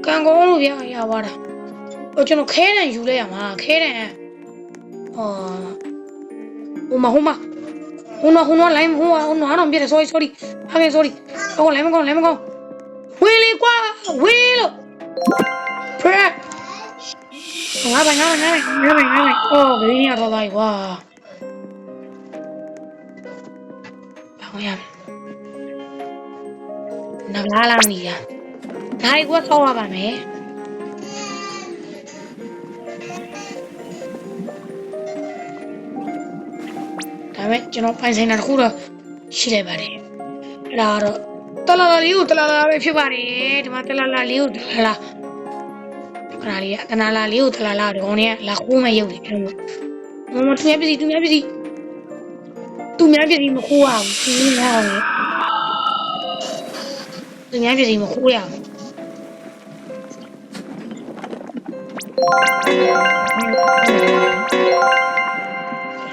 ကန်ကောင်းလို့ဗျာရပါတာဟိုကျွန်တော်ခဲတန်ယူလိုက်ရမှာခဲတန်ဟိုမှာလိုင်းဟိုတော့ပြတယ် sorry ဟုတ်ကဲ့ sorry ဟိုလိုင်းမကောင်းဝေးလေကွာဝေးလို့ဖရက်ငါပိုင်အော်ဘယ်နေရတော့လိုက်ကွာဘာလို့ရနဂလာမီးရဒါရီကွာဆောက်ရပါမယ်ဒါပေမဲ့ကျွန်တော်ပိုင်ဆိုင်တာတစ်ခုတော့ရှိလိုက်ပါတယ်အဲ့ဒါတော့တလာလာလေးကိုတလာလာပဲဖြစ်ပါတယ်ဒီမှာတလာလာလေးကိုတလာလာခဏလေးတနာလာလေးကိုတလာလာဒီကောင်လေးကလာခိုးမဲ့ရုပ်တယ်အဲ့လိုမသူများပစ္စည်းမခိုးရဘူးသူများပစ္စည်းမခိုးရဘူး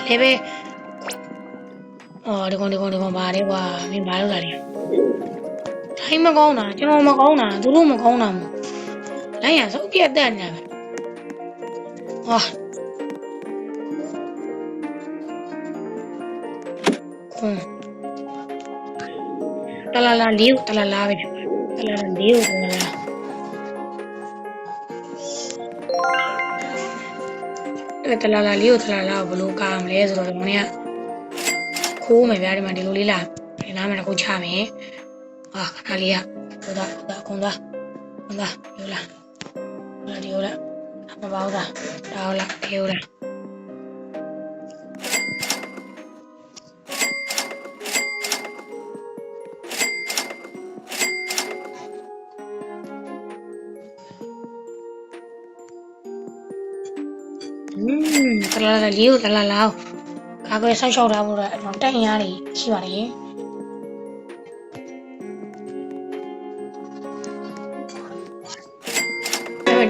လေပဲဒီကောင်ပါလေကွာမင်းဘာလုပ်လာလဲတိုင်းမကောင်းတာကျွန်တော်မကောင်းတာသူတို့မကောင်းတာမို့လိုင်းရစုပ်ပြတ်တက်နေပဲဟာတလာလာလေးတလာလာပဲဖြစ်တလာလာလေးကိုတလာလာတလာလာလေးကိုတလာလာဘလို့ကားမလဲဆိုတော့ဒီမနေ့ကခိုးမယ်ဗျာဒီမှာဒီလိုလေးလာဒီနားမှာတစ်ခုချမယ်ဟာခဏလေးကဟိုဒါကွန်သားယူလာဒီလိုလားမပါဘူးဒါဟုတ်လားဒီလိုလားတလာလာလေးကိုတလာလာကာကွယ်ဆောက်ရှောက်ထားဖို့တော့တိုက်ရင်ရတယ်ရှိပါတယ်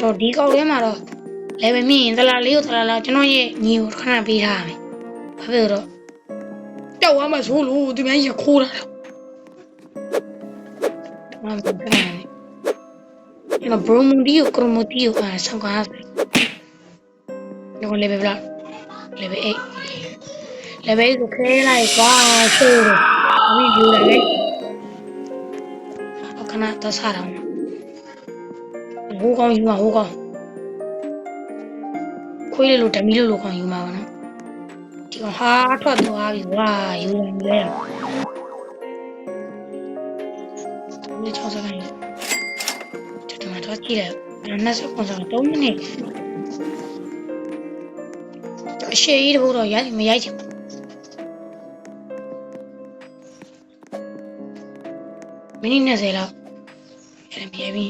တော့ဒီကောက်ထဲမှာတော့ level မြင့်ရင်တလာလေးကိုတလာလာကျွန်တော်ရဲ့ညီကိုခဏပေးထားရမယ်ဘာဖြစ်လို့တောက်သွားမှဆိုလို့ဒီမြန်ကြီးခိုးတာမမပြန်နေကျွန်တော် bromodio chromodio ဆောက်ကားတော့ level 8 level 8ကိုခဲလိုက်ကွာဆိုးတယ်အမိယူတယ်လေခဏတော့စားတော့ဟိုကောင်ယူမှာဟိုကောင်ခွေးလေးလိုဓမီလိုကောင်ယူမှာပါနော်ဒီကောင်ဟာထွက်သွားပြီဝါယူနေလဲဒီချောစကန်ကျွန်တော်တော့ကြည့်တယ်နောက်ဆက်ကောင်ဆောင်3မိနစ်အရှိကြီးတဘို့တော့မရိုက်ချင်မိနစ်20လောက်ရမြဲပြီ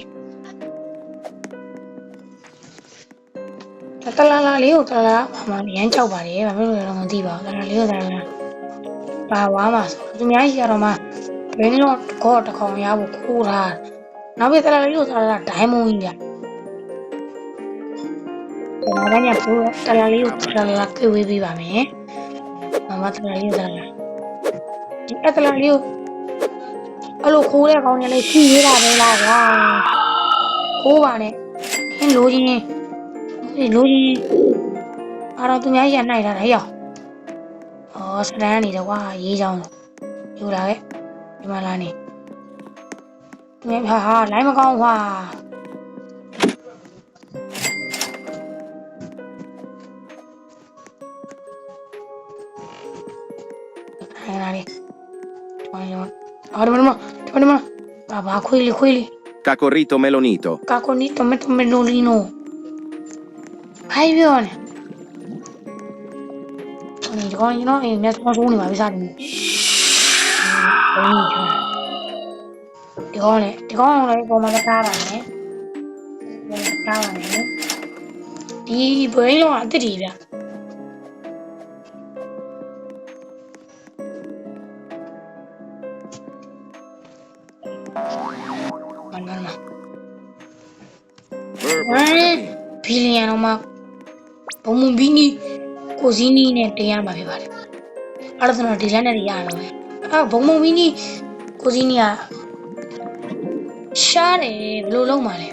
တလာလာလေးကိုတလာလာမှရမ်းကြောက်ပါတယ်ဘာဖြစ်လို့လဲတော့မသိပါဘူးတလာလေးကိုတလာလာပါဝါမှာသူများကြီးရတော့မှဘယ်နည်းတော့ကောတခေါင်ရဖို့ခိုးထားနောက်ပြီးတလာလေးကိုတလာလာဒိုင်းမုံကြီးပြဘာမှမရဘူးတလာလေးကိုတလာလာခွေဝေးပေးပါမယ်မတလာလေးကိုတလာလာဒီတလာလေးကိုအဲ့လိုခိုးတဲ့ကောင်တွေလည်းရှိသေးတာပဲလားကွာခိုးပါနဲ့ဟင်းလိုချင်အားတော့သူများရနိုင်တာဟဲ့ရောစတန်းနေတယ်ကွာရေးချောင်းယူလာခဲ့ဒီမှာလာနေသူများဟာလိုင်းမကောင်းကွာဟဲ့လာလေဒီမှာဘာခွေးလေးCacorrito melonito ဟိုင်းပြောနေဒီကောင်ကျွန်တော်အိမ်နဲ့ဆောင်းနေပါပြီစားတယ်ဒီကောင်လည်းပုံမှန်ကားပါမယ်ဒီဘိန်းလုံးအစ်တီဗျဘီလီယံတော့မှဘုံမဘီနီကိုစီနီနဲ့တင်ရမှာဖြစ်ပါတယ်အဲ့ဒါဆိုတော့ဒီလက်နဲ့ရရတော့မယ်ဘုံမဘီနီကိုစီနီကရှားတယ်ဘယ်လိုလုပ်မှာလဲ